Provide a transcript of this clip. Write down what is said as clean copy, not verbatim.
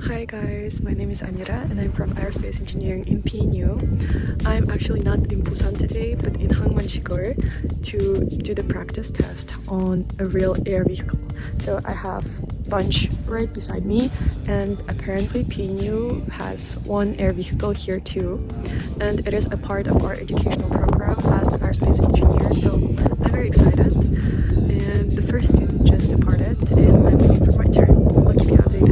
Hi guys, my name is Amira and I'm from Aerospace Engineering in PNU. I'm actually not in Busan today but in 항공기를 to do the practice test on a real air vehicle. So I have a bunch right beside me and apparently PNU has one air vehicle here too. And it is a part of our educational program as an Aerospace Engineer, so I'm very excited. And the first student just departed and I'm waiting for my turn. I'll keep you updated.